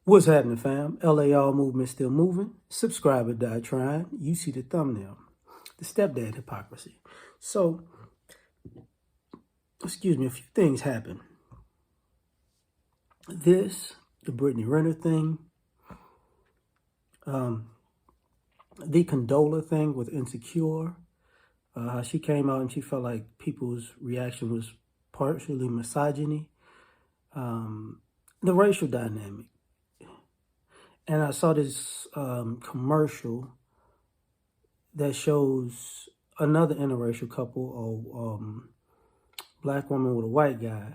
What's happening, fam? L.A.R. movement still moving. Subscribe or die trying. You see the thumbnail. The Stepdad Hypocrisy. So, excuse me, a few things happen. The Brittany Renner thing, the Condola thing with Insecure, how she came out and she felt like people's reaction was partially misogyny, the racial dynamic. And I saw this commercial that shows another interracial couple, black woman with a white guy,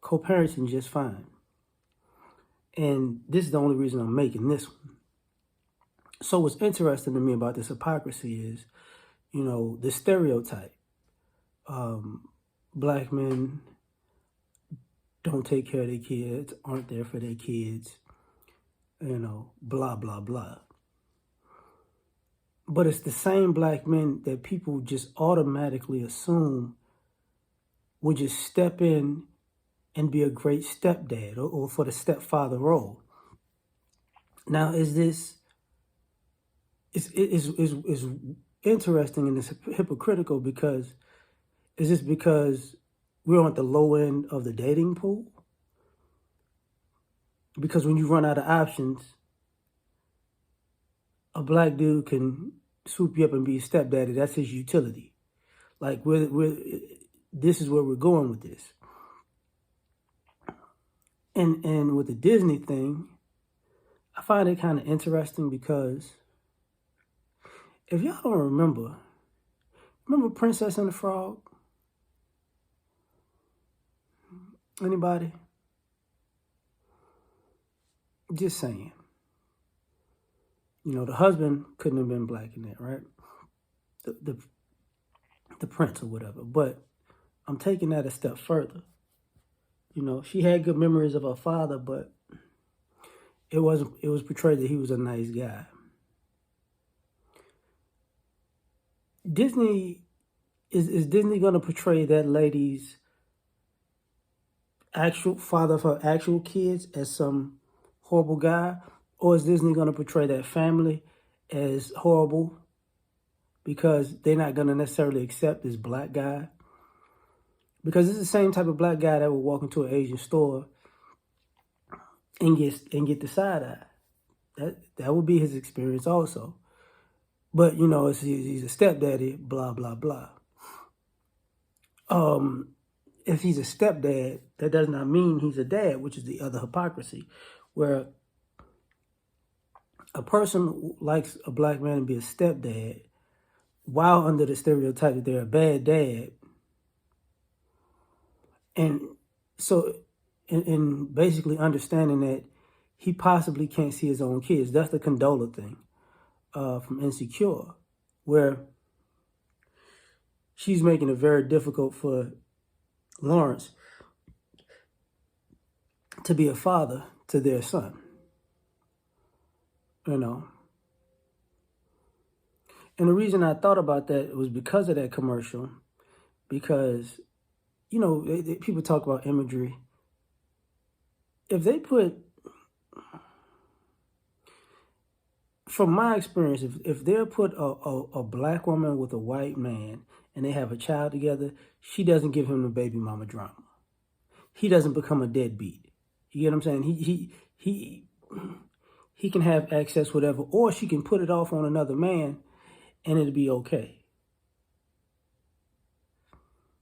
co-parenting just fine. And this is the only reason I'm making this one. So what's interesting to me about this hypocrisy is, the stereotype. Black men don't take care of their kids, aren't there for their kids, blah, blah, blah. But it's the same black men that people just automatically assume would just step in and be a great stepdad or for the stepfather role. Now, is interesting and it's hypocritical because is this because we're at the low end of the dating pool? Because when you run out of options, a black dude can swoop you up and be a stepdaddy. That's his utility. Like this is where we're going with this. And with the Disney thing, I find it kind of interesting because if y'all don't remember Princess and the Frog? Anybody? Just saying. The husband couldn't have been black in that, right? The prince or whatever. But I'm taking that a step further. She had good memories of her father, but it was portrayed that he was a nice guy. Disney is Disney going to portray that lady's actual father of her actual kids as some horrible guy, or is Disney going to portray that family as horrible because they're not going to necessarily accept this black guy? Because it's the same type of black guy that would walk into an Asian store and get the side eye. That would be his experience also. But he's a stepdaddy, blah blah blah. If he's a stepdad, that does not mean he's a dad, which is the other hypocrisy, where a person likes a black man to be a stepdad while under the stereotype that they're a bad dad. And so, in basically understanding that he possibly can't see his own kids. That's the Condola thing from Insecure, where she's making it very difficult for Lawrence to be a father to their son. And the reason I thought about that was because of that commercial, because, people talk about imagery. If they put, from my experience, if they put a black woman with a white man and they have a child together, she doesn't give him the baby mama drama. He doesn't become a deadbeat. You get what I'm saying? He can have access, whatever, or she can put it off on another man and it'll be okay.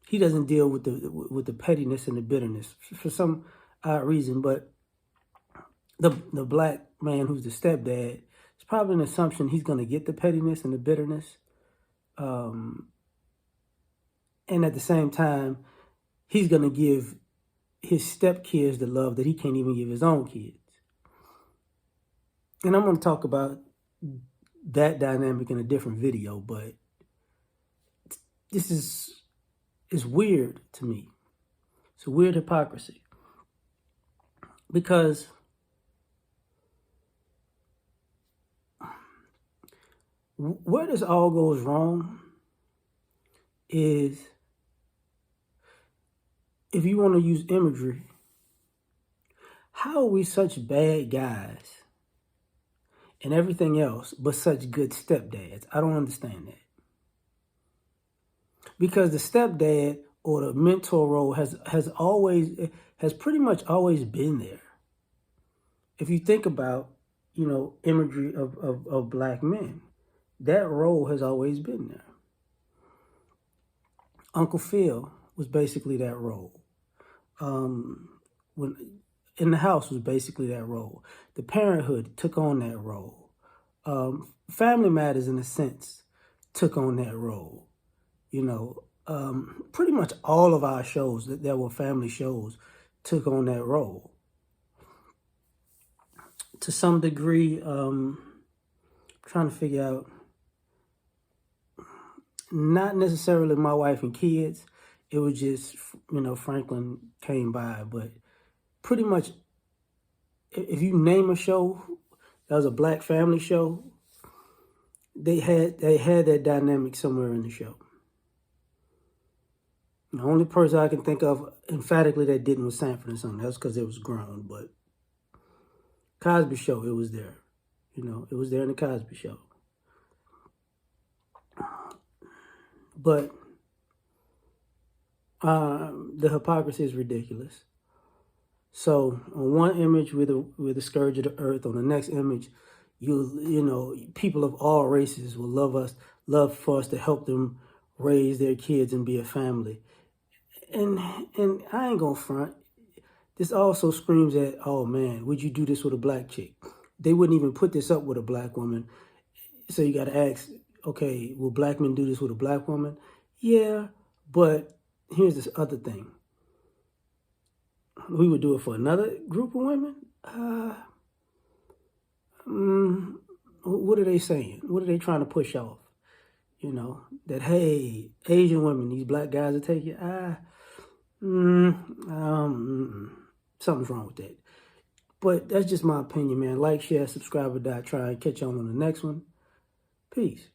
He doesn't deal with the pettiness and the bitterness for some odd reason, but the black man who's the stepdad, it's probably an assumption he's going to get the pettiness and the bitterness. And at the same time, he's going to give his stepkids the love that he can't even give his own kids. And I'm going to talk about that dynamic in a different video, but this is weird to me. It's a weird hypocrisy. Because where this all goes wrong is if you want to use imagery, How are we such bad guys and everything else, but such good stepdads? I don't understand that. Because the stepdad or the mentor role has pretty much always been there. If you think about, imagery of black men, that role has always been there. Uncle Phil was basically that role. When in the house was basically that role. The parenthood took on that role. Family Matters, in a sense, took on that role. Pretty much all of our shows that were family shows took on that role. To some degree, trying to figure out, not necessarily My Wife and Kids. It was just, Franklin came by. But pretty much, if you name a show that was a black family show, they had that dynamic somewhere in the show. The only person I can think of emphatically that didn't was Sanford and Son. That's because it was grown. But Cosby Show, it was there. It was there in the Cosby Show. But the hypocrisy is ridiculous. So on one image, we're the scourge of the earth. On the next image, people of all races will love for us to help them raise their kids and be a family. And I ain't gonna front. This also screams at, oh man, would you do this with a black chick? They wouldn't even put this up with a black woman. So you got to ask, okay, will black men do this with a black woman? Yeah, but here's this other thing. We would do it for another group of women? What are they saying? What are they trying to push off? That, hey, Asian women, these black guys will take you. Something's wrong with that. But that's just my opinion, man. Like, share, subscribe, or die. Try and catch on the next one. Peace.